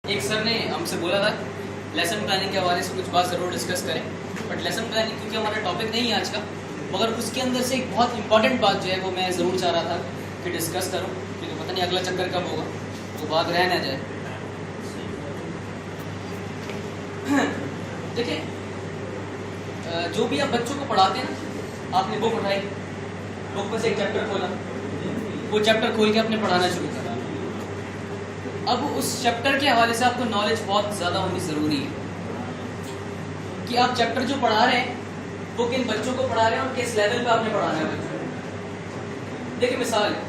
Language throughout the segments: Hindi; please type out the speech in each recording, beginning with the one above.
एक सर ने हमसे बोला था लेसन प्लानिंग के हवाले से कुछ बात ज़रूर डिस्कस करें, बट लेसन प्लानिंग क्योंकि हमारा टॉपिक नहीं है आज का, मगर उसके अंदर से एक बहुत इंपॉर्टेंट बात जो है वो मैं ज़रूर चाह रहा था कि डिस्कस करूं, क्योंकि पता नहीं अगला चक्कर कब होगा, वो बात रह ना जाए। देखिए, जो भी आप बच्चों को पढ़ाते हैं ना, आपने बुक उठाई, बुक में से एक चैप्टर खोला, वो चैप्टर खोल के आपने पढ़ाना शुरू करा। अब उस चैप्टर के हवाले से आपको नॉलेज बहुत ज़्यादा होनी ज़रूरी है कि आप चैप्टर जो पढ़ा रहे हैं वो किन बच्चों को पढ़ा रहे हैं और किस लेवल पे आपने पढ़ाना है बच्चों को। देखिए मिसाल है,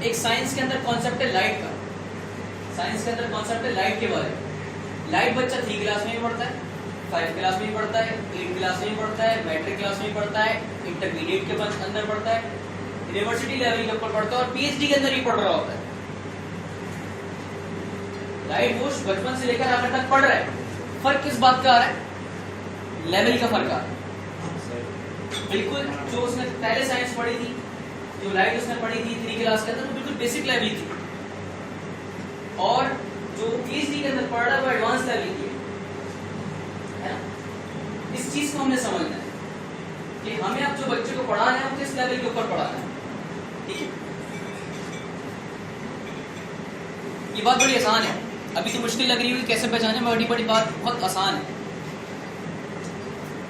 एक साइंस के अंदर कॉन्सेप्ट है लाइट का, साइंस के अंदर कॉन्सेप्ट है लाइट के बारे में। लाइट बच्चा 3 क्लास में ही पढ़ता है, 5 क्लास में ही पढ़ता है, 8 क्लास में ही पढ़ता है, मैट्रिक क्लास में ही पढ़ता है, इंटरमीडिएट के अंदर पढ़ता है, यूनिवर्सिटी लेवल के ऊपर पढ़ता है और पीएचडी के अंदर ही पढ़ रहा होता है। लाइट वो बचपन से लेकर आखिर तक पढ़ रहा है। फर्क किस बात का आ रहा है? लेवल का फर्क आ रहा है। बिल्कुल जो उसने पहले साइंस पढ़ी थी, जो लाइट उसने पढ़ी थी 3 क्लास के अंदर, वो बिल्कुल बेसिक लेवल की थी, और जो पीएचडी के अंदर पढ़ रहा है वो एडवांस लेवल की है ना। इस चीज को हमने समझना है कि हमें अब जो बच्चे को पढ़ाना है वो किस लेवल के ऊपर पढ़ाना है। ठीक है, ये बात बड़ी आसान है। अभी तो मुश्किल लग रही है कैसे पहचाने, बड़ी बड़ी बात बहुत आसान है।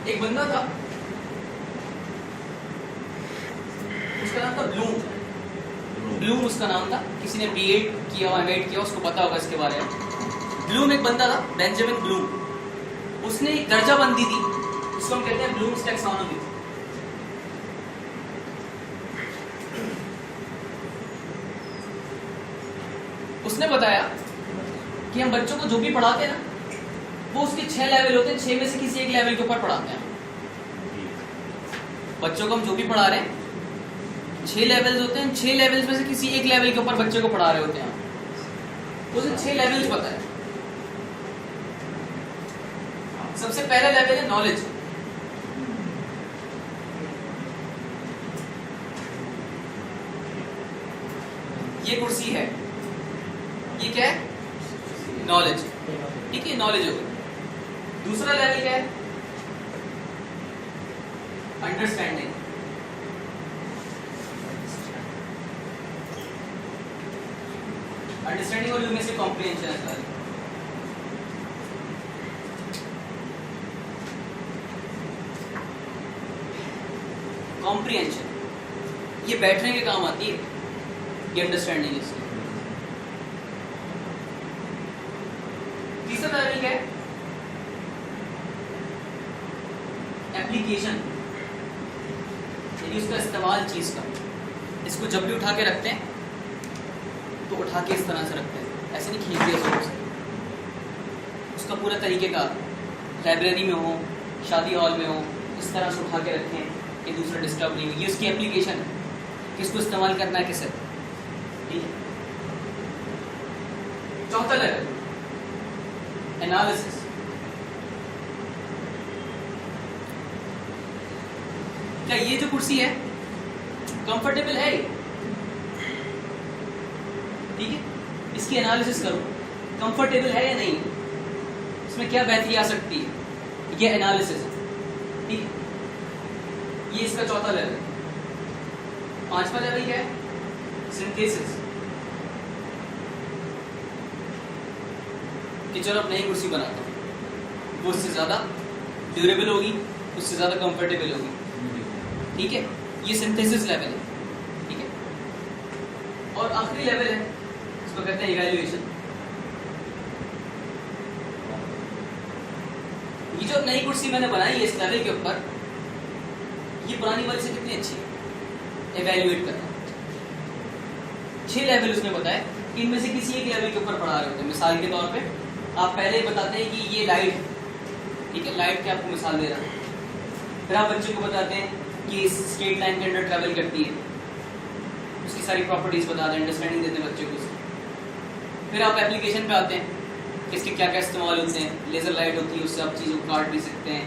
एक बंदा था, उसका नाम था ब्लूम उसका नाम था। किसी ने बीएड किया, एमएड किया, उसको पता होगा इसके बारे में। ब्लूम एक बंदा था, बेंजामिन ब्लूम। उसने एक दर्जाबंदी दी, इसको हम कहते हैं ब्लूम्स टैक्सोनॉमी। उसने बताया कि हम बच्चों को जो भी पढ़ाते हैं ना, वो उसके 6 लेवल होते हैं, 6 में से किसी एक लेवल के ऊपर पढ़ाते हैं। बच्चों को हम जो भी पढ़ा रहे हैं 6 लेवल्स होते हैं, 6 लेवल्स में से किसी एक लेवल के ऊपर बच्चे को पढ़ा रहे होते हैं। उसे 6 लेवल्स पता है। सबसे पहला लेवल है नॉलेज। ये कुर्सी है, ये क्या है? नॉलेज। ठीक है, नॉलेज हो गई। दूसरा लेवल क्या है? अंडरस्टैंडिंग। अंडरस्टैंडिंग और में से कॉम्प्रिहेंशन आता है। कॉम्प्रिहेंशन ये बैठने के काम आती है, ये अंडरस्टैंडिंग इसकी। तीसरा लेवल क्या है? एप्लीकेशन, यानी उसका इस्तेमाल चीज का। इसको जब भी उठा के रखते हैं तो उठा के इस तरह से रखते हैं, ऐसे नहीं खींचते जोर से। उसका पूरा तरीके का, लाइब्रेरी में हो, शादी हॉल में हो, इस तरह से उठा के रखें कि दूसरा डिस्टर्ब नहीं हो। ये उसकी एप्लीकेशन है, किसको इस्तेमाल करना है, किसे। ठीक है। चौथा लेवल एनालिसिस। क्या ये जो कुर्सी है कंफर्टेबल है? ठीक है, इसकी एनालिसिस करो, कंफर्टेबल है या नहीं, इसमें क्या बेहतरी आ सकती है, ये एनालिसिस है। ठीक है, ये इसका चौथा लेवल है। 5वां लेवल क्या है? सिंथेसिस। कि चलो अब नई कुर्सी बनाता हूँ, वो उससे ज्यादा ड्यूरेबल होगी, उससे ज्यादा कंफर्टेबल होगी। ठीक है, ये सिंथेसिस लेवल है। ठीक है, और आखिरी लेवल है, इसको कहते हैं इवैल्यूएशन। ये जो नई कुर्सी मैंने बनाई है इस लेवल के ऊपर, ये पुरानी वाली से कितनी अच्छी है, इवैल्यूएट करना। 6 लेवल उसने बताया कि इनमें से किसी एक लेवल के ऊपर पढ़ा रहे होते हैं। मिसाल के तौर पे आप पहले बताते हैं कि ये लाइट है, ठीक है, लाइट की आपको मिसाल दे रहा है। फिर आप बच्चे को बताते हैं कि इस स्ट्रेट लाइन के अंदर ट्रैवल करती है, उसकी सारी प्रॉपर्टीज बताते हैं, अंडरस्टैंडिंग देते हैं बच्चे को उसकी। फिर आप एप्लीकेशन पे आते हैं कि इसके क्या क्या इस्तेमाल होते हैं। लेज़र लाइट होती है, उससे आप चीज़ों को काट भी सकते हैं,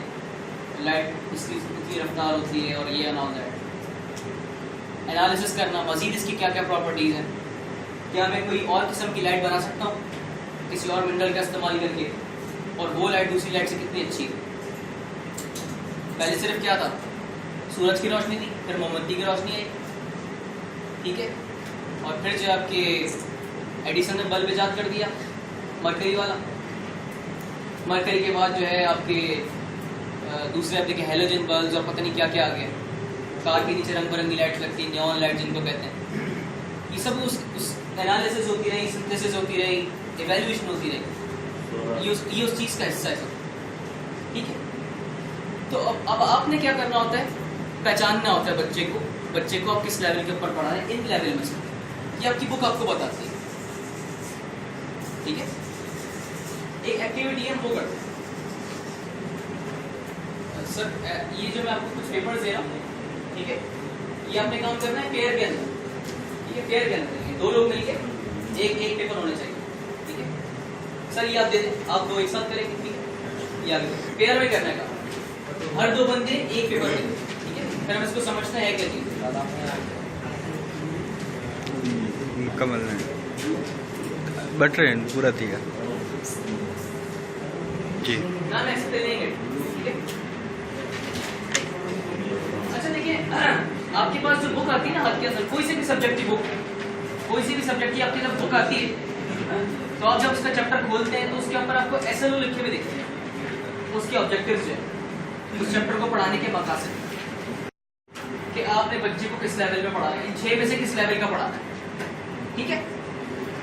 लाइट इसकी इतनी रफ्तार होती है, और ये एंड ऑल दैट। एनालिसिस करना, मजीद इसकी क्या क्या प्रॉपर्टीज हैं। क्या मैं कोई और किस्म की लाइट बना सकता हूँ किसी और मिनरल का इस्तेमाल करके, और वो लाइट दूसरी लाइट से कितनी अच्छी है? पहले सिर्फ क्या था, सूरज की रोशनी थी, फिर मोमबत्ती की रोशनी आई, ठीक है, और फिर जो आपके एडिसन ने बल्ब इजाद कर दिया मरकरी वाला। मरकरी के बाद जो है आपके दूसरे आपके हेलोजन बल्ब और पता नहीं क्या क्या आ गया। कार के नीचे रंग बिरंगी लाइट्स लगती, नियॉन लाइट जिनको कहते हैं। ये सब उस एनालिसिस होती रही, सिंथेसिस होती रही, इवैल्यूएशन होती रही, ये उस चीज़ का हिस्सा है सब, ठीक है। तो अब आपने क्या करना होता है, पहचानना होता है बच्चे को आप किस लेवल के ऊपर पढ़ा रहे हैं, इन लेवल में से ये आपकी बुक आपको बताती है, ठीक है। एक एक्टिविटी है, वो करते हैं। सर ये जो मैं आपको कुछ पेपर्स दे रहा हूँ, ठीक है, ये आपने काम करना है पेयर के अंदर, ठीक है, पेयर के अंदर 2 लोग मिलके एक पेपर होना चाहिए, ठीक है। सर ये आप दे दें, आप 2 एक साथ करेंगे, ठीक है, ये आगे पेयर में करने का, हर 2 बंदे एक पेपर देंगे, ठीक है। फिर हम इसको समझना है क्या चीज कमल ने बटर पूरा दिया जी ना, मैं एक्सप्लेन नहीं करूँ, ठीक है। अच्छा देखिए, आपके पास जो बुक आती है ना हाथ के अंदर, कोई सी भी सब्जेक्ट की बुक, कोई सी भी सब्जेक्ट की आपकी जब बुक आती है, तो आप जब उसका चैप्टर खोलते हैं तो उसके ऊपर आपको SLO लिखे हुए दिखते हैं, उसके ऑब्जेक्टिव्स जो है उस चैप्टर को पढ़ाने के मकासद कि आपने बच्चे को किस लेवल में पढ़ाना है, इन 6 में से किस लेवल का पढ़ाना है, ठीक है।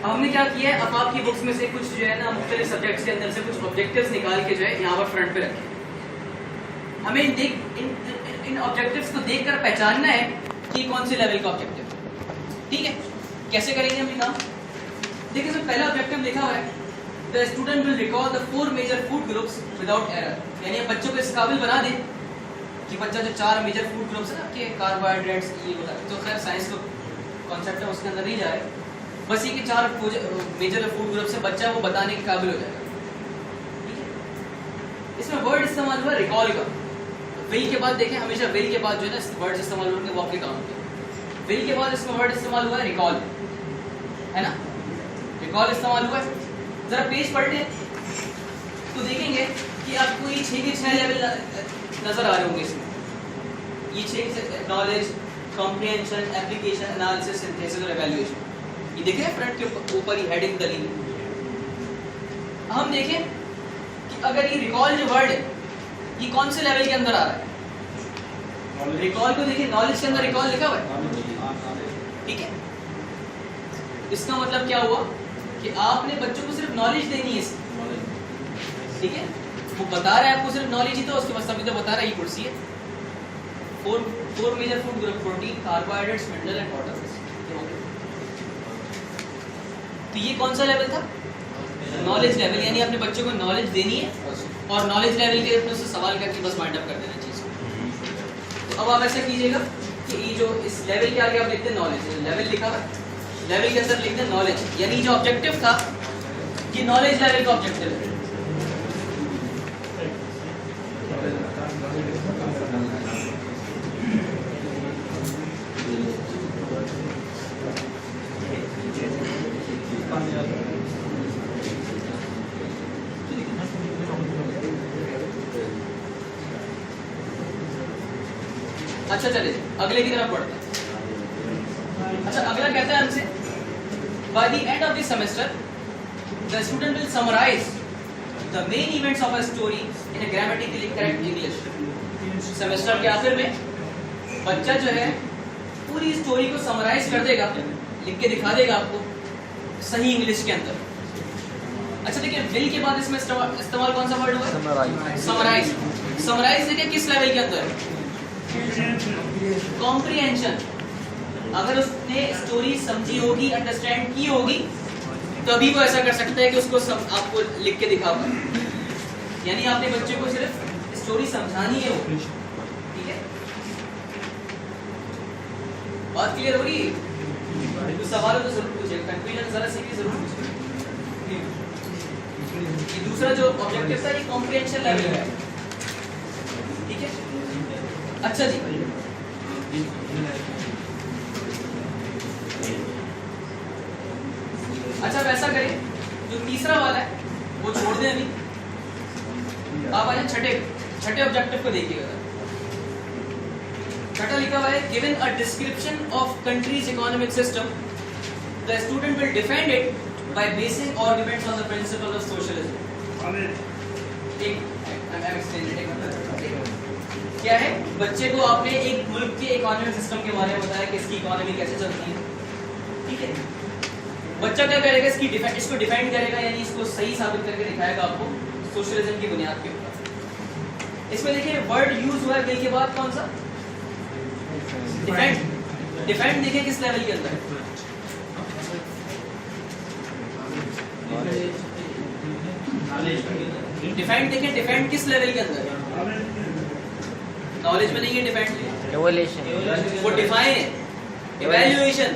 अब हमने क्या किया है, अब आपकी बुक्स में से कुछ जो है ना मुख्तलिफ सब्जेक्ट्स के अंदर से कुछ ऑब्जेक्टिव्स निकाल के जो है यहाँ पर फ्रंट पे रखें। हमें इन ऑब्जेक्टिव्स को देखकर पहचानना है कि कौन से लेवल का ऑब्जेक्टिव, ठीक है। कैसे करेंगे हम ये काम? देखिए सर, पहला ऑब्जेक्टिव लिखा हुआ है, the student will recall the 4 major food groups without error, यानी आप बच्चों को इस काबिल बना दें कि बच्चा जो 4 मेजर फूड ग्रुप्स है ना आपके, कार्बोहाइड्रेट्स, ये होता है, तो खैर साइंस का कॉन्सेप्ट है, उसके अंदर नहीं जा रहे, बस ये कि 4 मेजर फूड ग्रुप से बच्चा वो बताने के काबिल हो जाएगा, ठीक है। इसमें वर्ड इस्तेमाल हुआ रिकॉल का। विल के बाद देखें, हमेशा विल के बाद जो है ना वर्ड इस्तेमाल होंगे वो आपके काम होते हैं। विल के बाद इसमें वर्ड इस्तेमाल हुआ है रिकॉल, है ना, रिकॉल इस्तेमाल हुआ है। जरा पेज पढ़ लें तो देखेंगे कि आपको ये 6 के 6 लेवल नजर आ रहे होंगे इसमें। ये 6 knowledge, comprehension, application, analysis, synthesis और इवैल्यूएशन, ये देखें फ्रंट के ऊपर ही हेडिंग डली है। हम देखें कि अगर ये रिकॉल जो वर्ड है ये कौन से लेवल के अंदर आ रहा है। रिकॉल को देखिए, नॉलेज के अंदर रिकॉल लिखा हुआ है, ठीक है। इसका मतलब क्या हुआ कि आपने बच्चों को सिर्फ नॉलेज देनी है, ठीक है। वो बता रहा है आपको सिर्फ नॉलेज ही, तो उसके बाद सभी तो बता रहा है ये कुर्सी है। 4 major food group, protein, carbohydrates, mineral and water. तो ये कौन सा लेवल था? नॉलेज लेवल, यानी अपने बच्चों को नॉलेज देनी है और नॉलेज लेवल के अपने से सवाल करके बस वाइंड अप कर देना चीज को। तो अब आप ऐसा कीजिएगा कि ये जो इस लेवल के आगे आप लिखते हैं नॉलेज, लेवल लिखा हुआ, लेवल के अंदर लिखते हैं नॉलेज, यानी जो ऑब्जेक्टिव था ये नॉलेज लेवल का ऑब्जेक्टिव है। अच्छा चलिए अगले की तरफ बढ़ते हैं। अच्छा अगला कहता है हमसे, by the end of the semester the student will summarise the main events of a story in a grammatically correct English. Semester के आखिर में बच्चा जो है पूरी स्टोरी को समराइज कर देगा, लिख के दिखा देगा आपको सही इंग्लिश के अंदर। अच्छा देखिए, विल के बाद इसमें इस्तेमाल कौन सा वर्ड हुआ? समराइज। समराइज देखिए किस लेवल के अंदर? कॉम्प्रिहेंशन। अगर उसने स्टोरी समझी होगी, अंडरस्टैंड की होगी, तभी वो ऐसा कर सकता है कि उसको आपको लिख के दिखा पाए। यानी आपने बच्चे को सिर्फ स्टोरी समझानी है वो, ठीक है। बात क्लियर हो रही है? कुछ सवाल हो तो जरूर पूछिए, कंफ्यूजन जरा सी भी जरूर पूछिए। ये दूसरा जो ऑब्जेक्टिव था ये कॉम्प्रिहेंशन लेवल है, ठीक है। अच्छा जी, अच्छा वैसा करें, जो तीसरा वाला है वो छोड़ दें अभी, आप आइए छठे ऑब्जेक्टिव को देखिएगा। छठा लिखा हुआ है given a description of countries economic system the student will defend it by basin arguments on the principle of socialism. क्या है, बच्चे को आपने एक मुल्क के इकोनॉमिक सिस्टम के बारे में बताया कि इसकी इकोनॉमी कैसे चलती है, ठीक है। बच्चा क्या करेगा, इसको डिफेंड करेगा, यानी इसको सही साबित करके दिखाएगा आपको सोशलिज्म की बुनियाद के ऊपर। इसमें देखिए वर्ड यूज हुआ है विल के बाद कौन सा, डिफेंड। डिफेंड देखिए किस लेवल के अंदर है, डिफेंड देखिए, डिफेंड किस लेवल के अंदर है, नॉलेज में नहीं है डिफेंड, वो डिफाइन है, इवैल्यूएशन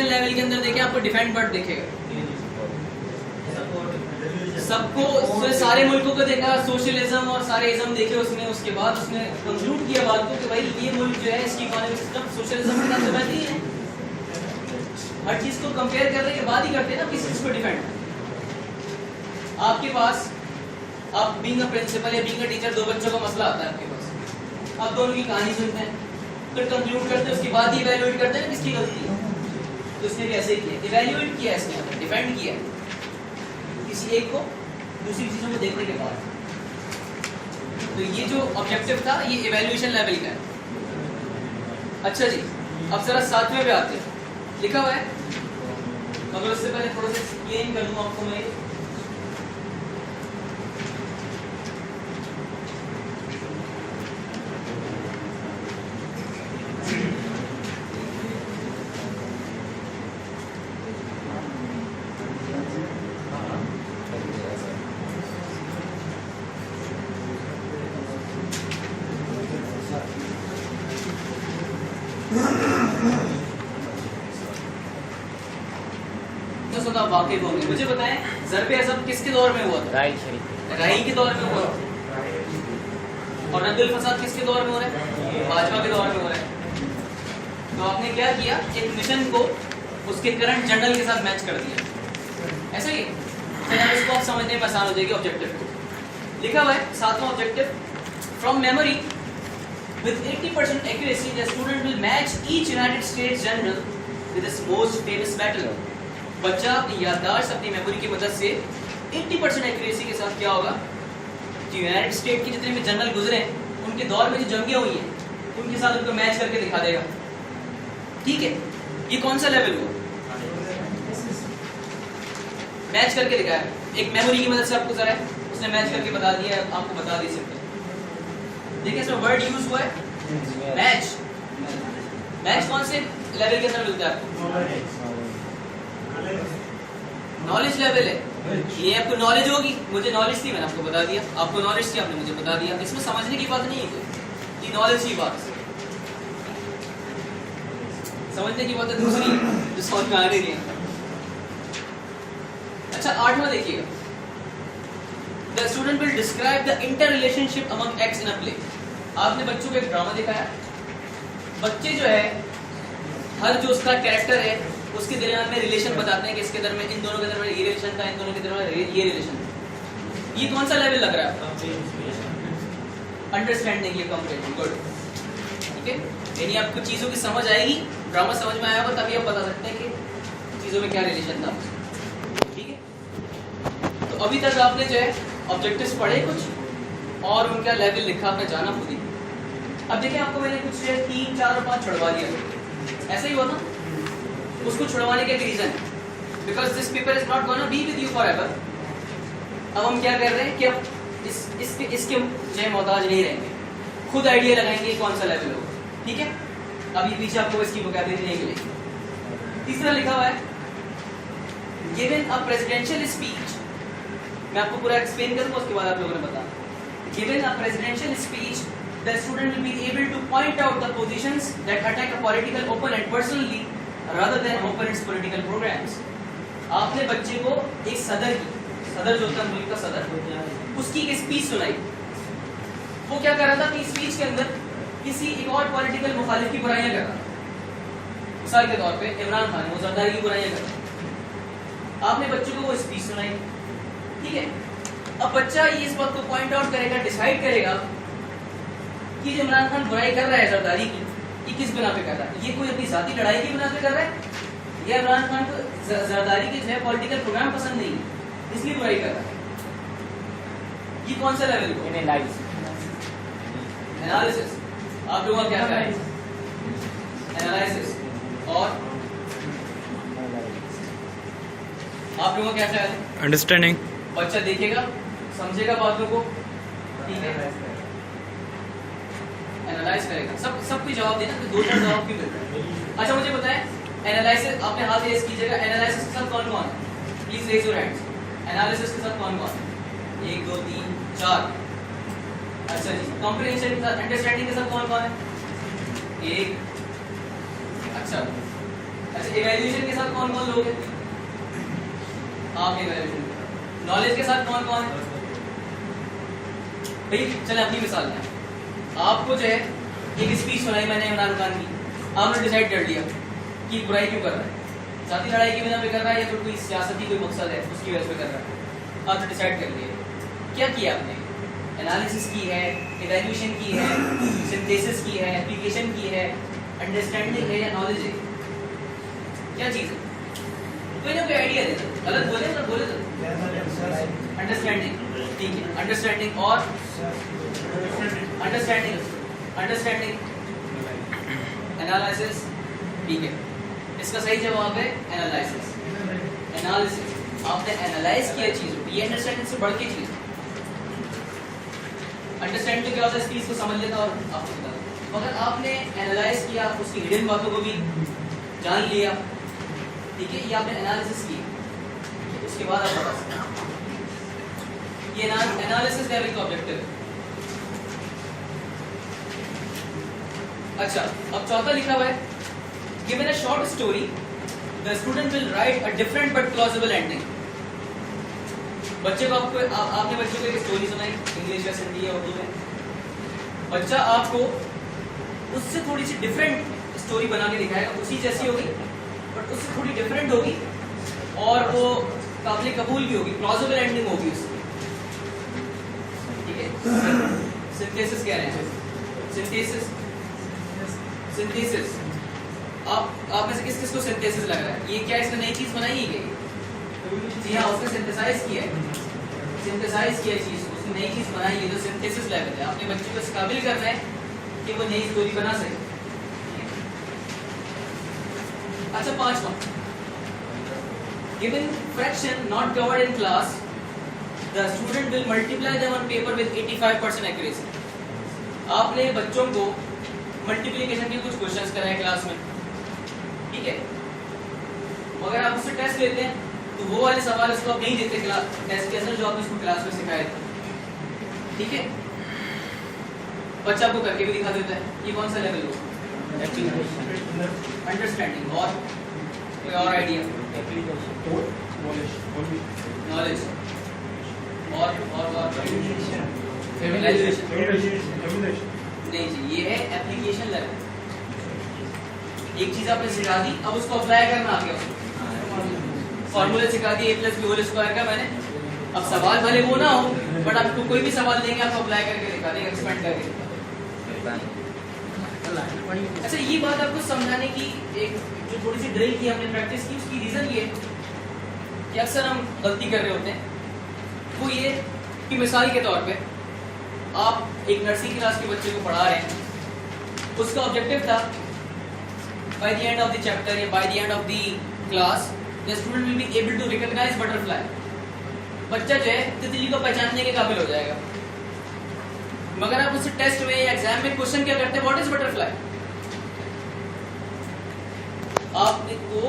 लेवल के अंदर देखिए आपको डिफेंड वर्ड दिखेगा। सबको सारे मुल्कों को देखा सोशलिज्म और सारे इज्म देखे उसने, उसके बाद उसने कंक्लूड किया बात को कि भाई ये मुल्क जो है इसकी इकोनॉमिक सिस्टम सोशलिज्म के साथ बेहतरीन है। हर चीज को कंपेयर करने के बाद ही करते हैं ना किसी चीज को डिफेंड। आपके पास आप बीइंग अ प्रिंसिपल या बीइंग अ टीचर, दो बच्चों का मसला आता है आपके पास, आप दोनों की कहानी सुनते हैं, फिर कंक्लूड करते हैं, उसके बाद ही इवैल्यूएट करते हैं किसकी गलती है। तो इसने भी ऐसे ही किया, इवैल्यूएट किया इसने, डिफेंड किया किसी एक को दूसरी चीजों को देखने के बाद। तो ये जो ऑब्जेक्टिव था ये इवैल्यूएशन लेवल का है। अच्छा जी, अब जरा सातवें पे आते हैं, लिखा हुआ है, मगर उससे पहले थोड़ा सा एक्सप्लेन कर दूं आपको मैं। वाकिफ होंगे, मुझे बताएं ज़र्ब अज़ब किसके दौर में हुआ था, राही के दौर में हुआ था, और रद्दुल फसाद किसके दौर में हो रहा है, बाजवा के दौर में हो रहा है। तो आपने क्या किया, एक मिशन को उसके करंट जनरल के साथ मैच कर दिया, ऐसा ही तो इसको आप समझने में आसान हो जाएगी। ऑब्जेक्टिव को लिखा हुआ है सातवां objective, from memory with 80% accuracy the student will match each United States general with his most famous battle। बच्चा अपनी याददाश्त, अपनी मेमोरी की मदद से 80% एक्यूरेसी के साथ क्या होगा, जो यूनाइटेड स्टेट के जितने भी जनरल गुजरे हैं उनके दौर में जो जंगें हुई हैं उनके साथ उनको मैच करके दिखा देगा, ठीक है। ये कौन सा लेवल हुआ, मैच करके दिखाया, एक मेमोरी की मदद से आपको जरा उसने मैच करके बता दिया, आपको बता दी सकते। देखिए इसमें वर्ड यूज हुआ है मैच। मैच कौन से लेवल के अंदर मिलता है आपको, नॉलेज लेवल है। ये आपको नॉलेज होगी, मुझे नॉलेज थी मैंने आपको बता दिया, आपको नॉलेज थी आपने मुझे बता दिया, इसमें समझने की बात नहीं है कोई, ये नॉलेज की बात है, समझने की बात है दूसरी जो समझ में आ नहीं रही है। अच्छा आठवां देखिएगा, the student will describe the inter relationship among x in a play. आपने बच्चों को एक ड्रामा दिखाया, बच्चे जो है हर जो उसका कैरेक्टर है उसके दरमियान में रिलेशन बताते हैं कि इसके दरमियान, इन दोनों के दरमियान ये रिलेशन था, इन दोनों के दरमियान ये रिलेशन था। ये कौन सा लेवल लग रहा है आपका, अंडरस्टैंडिंग, ये कॉम्प्रिहेंशन, गुड, ठीक है। यानी आपको चीजों की समझ आएगी, ड्रामा समझ में आया होगा तभी आप बता सकते हैं कि चीजों में क्या रिलेशन था, ठीक है। तो अभी तक आपने जो है ऑब्जेक्टिव्स पढ़े कुछ और उनका लेवल लिखा, आपने जाना खुद ही। अब देखिए आपको मैंने कुछ 3, 4 और 5 छुड़वा दिया, ऐसा ही हुआ था। उसको छुड़वाने का reason, because this paper is not gonna be with you forever. अब हम क्या कर रहे हैं कि अब इसके जो मोहताज नहीं रहेंगे, खुद आइडिया लगाएंगे कौन सा लेवल होगा, ठीक है। अब ये पीछे आपको इसकी वोकैबुलरी नहीं मिलेगी। तीसरा लिखा हुआ है गिवन अ प्रेसिडेंशियल स्पीच, मैं आपको पूरा एक्सप्लेन करूंगा उसके बाद आप लोगों ने बताना। Given a presidential speech the student will be able to point out the positions that attack a political opponent personally rather than opponent's political programs। आपने बच्चे को एक सदर जो होता है मुल्क का सदर, उसकी एक स्पीच सुनाई। वो क्या कर रहा था कि स्पीच के अंदर किसी एक और पॉलिटिकल मुखालिफ की बुराइयां कर रहा था। मिसाल के तौर पे इमरान खान वो जरदारी की बुराइयां कर रहा था, आपने बच्चों को वो स्पीच सुनाई, ठीक है। अब बच्चा ये इस बात को पॉइंट आउट करेगा, डिसाइड करेगा कि जो इमरान खान बुराई कर रहा है जरदारी की, ये किस बिना पे कर रहा है, ये कोई अपनी जाती लड़ाई की बिना पे कर रहा है, या इमरान खान को जरदारी के जो है पॉलिटिकल प्रोग्राम पसंद नहीं है इसलिए बुराई कर रहा है। ये कौन सा लेवल को एनालिसिस, आप लोगों का क्या है एनालिसिस, और आप लोगों का क्या ख्याल है? अंडरस्टैंडिंग। बच्चा देखेगा, समझेगा बातों को, ठीक है, एनालाइज करेगा, सब कोई जवाब देना, तो 2-4 जवाब भी मिल रहा है। अच्छा मुझे बताएं, एनालिसिस आपने हाथ रेज कीजिएगा, एनालिसिस के साथ कौन कौन है, please raise your hands. Analysis के साथ कौन कौन है? 1 2 3 4। अच्छा जी, कॉम्प्रिहेंशन के साथ, अंडरस्टैंडिंग के साथ कौन कौन है? 1। अच्छा, इवैल्यूएशन के साथ कौन कौन लोग हैं? आप इवैल्यूएशन। नॉलेज के साथ कौन कौन है? भाई चले अपनी मिसाल लें, आपको जो है एक स्पीच सुनाई मैंने इमरान खान की, आपने डिसाइड कर लिया कि बुराई क्यों कर रहा है, जाती लड़ाई की बिना पे कर रहा है या फिर कोई सियासती कोई मकसद है उसकी वजह से कर रहा है, आपने डिसाइड कर लिया। क्या किया आपने? एनालिसिस की है, इवैल्यूएशन की है, सिंथेसिस की है, एप्लीकेशन की है, अंडरस्टैंडिंग है या नॉलेज है? क्या चीज है? कोई ना कोई आइडिया दे दो, गलत बोले ना बोले तो। अंडरस्टैंडिंग, ठीक है, अंडरस्टैंडिंग और अंडरस्टैंडिंग एनालिसिस, ठीक है, इसका सही जवाब है एनालिसिस। एनालिसिस, आपने एनालाइज किया चीजों को, ये अंडरस्टैंडिंग से बढ़ के चीज। अंडरस्टैंडिंग क्या होता है? स्पीच को समझ लेता और आपको बता दो। मगर आपने एनालाइज किया, उसकी हिडन बातों को भी जान लिया, ठीक है, ये आपने एनालिसिस की, उसके बाद आप बता सकते हैं। ये एनालिसिस लेवल का ऑब्जेक्टिव है। अच्छा, अब चौथा लिखा हुआ है, given a short story the student will write a different but plausible ending. बच्चे को आपने बच्चे को एक स्टोरी सुनाई, इंग्लिश या हिंदी या उर्दू में, बच्चा आपको उससे थोड़ी सी डिफरेंट स्टोरी बना के दिखाएगा, उसी जैसी होगी बट उससे थोड़ी डिफरेंट होगी और वो काबिल कबूल भी होगी, प्लॉजिबल एंडिंग होगी उसकी, ठीक है। सिंथेसिस कह रहे हैं, सिंथेसिस आप में से किस किस को सिंथेसिस लग रहा है? ये क्या इसने नई चीज बनाई है क्या? जी हाँ, उसने सिंथेसाइज किया है, चीज उसने नई चीज बनाई है, जो सिंथेसिस लेवल है। अपने बच्चे को इस काबिल करना है कि वो नई स्टोरी बना सके। अच्छा, 5वां, given fraction not covered in class, the student will multiply them on paper with 85% accuracy. आपने बच्चों को मल्टीप्लिकेशन के कुछ क्वेश्चंस कराए क्लास में, ठीक है, मगर आप उससे टेस्ट लेते हैं तो वो वाले सवाल उसको आप नहीं देते टेस्ट के अंदर जो आपने उसको क्लास में सिखाए थे, ठीक है। बच्चा आपको करके भी दिखा देता है। ये कौन सा लेवल होगा? अंडरस्टैंडिंग और कोई और आइडिया? नॉलेज और नहीं जी, ये है एप्लीकेशन लेवल। एक चीज आपने सिखा दी, अब उसको अप्लाई करना आ गया। फॉर्मूले सिखा दिए a+b² का मैंने, अब सवाल भले वो ना हो बट आपको कोई भी सवाल देंगे आपको अप्लाई करके दिखा देंगे, एक्सपेंड करके। अच्छा, ये बात आपको समझाने की एक जो थोड़ी सी ड्रिल की हमने प्रैक्टिस की, उसकी रीजन ये कि अक्सर हम गलती कर रहे होते हैं। वो ये कि मिसाल के तौर पे आप एक नर्सरी क्लास के बच्चे को पढ़ा रहे हैं, उसका ऑब्जेक्टिव था by the end of the chapter या by the end of the class the student will be able to recognize butterfly। बच्चा जो है तितली को पहचानने के काबिल हो जाएगा, मगर आप उसे टेस्ट में या एग्जाम में क्वेश्चन क्या करते हैं? What is butterfly? आपको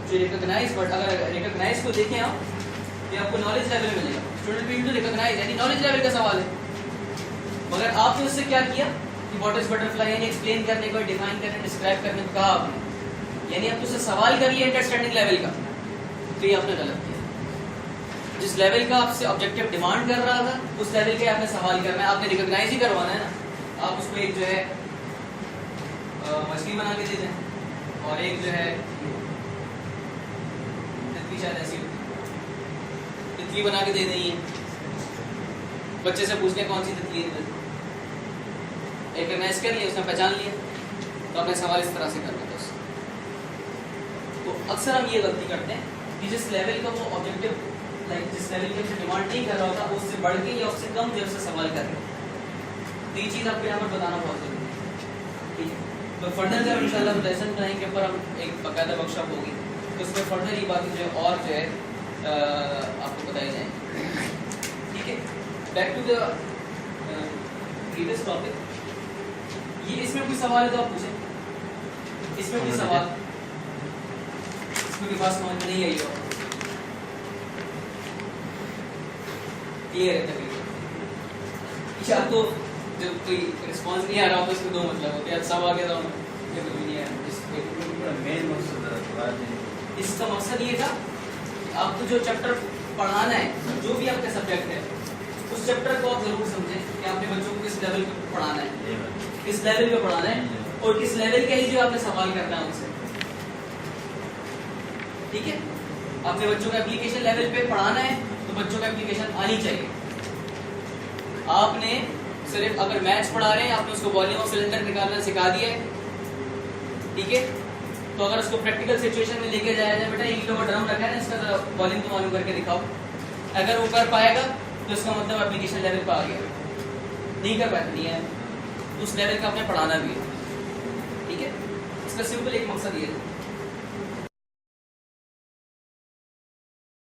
जो रिकॉग्नाइज, बट अगर रिकॉग्नाइज को देखें आप, ये आपको नॉलेज लेवल मिलेगा, स्टूडेंट विल टू रिकॉग्नाइज, यानी नॉलेज लेवल का सवाल है। मगर आपने उससे क्या किया कि व्हाट इज बटरफ्लाई, यानी एक्सप्लेन करने को, डिफाइन करने, डिस्क्राइब करने को कहा आपने, यानी आपने उससे सवाल कर लिया अंडरस्टैंडिंग लेवल का, तो ये आपने गलत किया। जिस लेवल का आपसे ऑब्जेक्टिव डिमांड कर रहा था उस लेवल के आपने सवाल करना है, आपने रिकॉग्नाइज ही करवाना है ना। आप उसको एक जो है मछली बना के दे दें और एक जो है शायद ऐसी तितली बना के दे देनी है, बच्चे से पूछने कौन सी तितली है, एक मैच कर लिया, उसने पहचान लिया, तो अपने सवाल इस तरह से करना था उससे। तो अक्सर हम ये गलती करते हैं कि जिस लेवल का वो ऑब्जेक्टिव, लाइक जिस लेवल की हमसे डिमांड नहीं कर रहा होता, उससे बढ़ के या उससे कम देर से सवाल कर रहे हैं। तो ये चीज़ आपको यहाँ पर बताना बहुत जरूरी है, ठीक है। तो फर्दर जब इंशाल्लाह लेसन प्लानिंग के ऊपर हम एक बाकायदा वर्कशॉप होगी, तो उसमें फर्दर ये बातें जो है और जो है आपको बताई जाएंगी, ठीक है। Back to the previous topic, ये इसमें कोई सवाल है तो आप पूछें, इसमें कोई सवाल, इसमें कोई बात समझ में नहीं आई हो, क्लियर है तकरीबन, या तो जब कोई रिस्पॉन्स नहीं आ रहा हो तो इसके दो मतलब होते हैं, सब आ गया था ये कुछ भी नहीं आया। मेन मकसद इसका मकसद ये था कि आपको जो चैप्टर पढ़ाना है, जो भी आपका सब्जेक्ट है, उस चैप्टर को आप जरूर समझें कि आपने बच्चों को किस लेवल पे पढ़ाना है, किस लेवल पे पढ़ाना है, और किस लेवल के ही जो आपने सवाल करना है उनसे, ठीक है। अपने बच्चों को एप्लीकेशन लेवल पे पढ़ाना है तो बच्चों को एप्लीकेशन आनी चाहिए। आपने सिर्फ अगर मैथ्स पढ़ा रहे हैं, आपने उसको वॉल्यूम ऑफ सिलेंडर निकालना सिखा दिया है, ठीक है, तो अगर उसको प्रैक्टिकल सिचुएशन में लेके जाया जाए, बेटा 1 किलो का ड्रम रखा है ना, इसका वॉल्यूम तो मालूम करके दिखाओ, अगर वो कर पाएगा तो इसका मतलब एप्लीकेशन लेवल पर आ गया, नहीं कर पाया नहीं है, उस लेवल का आपने पढ़ाना भी है, ठीक है। इसका सिंपल एक मकसद ये है।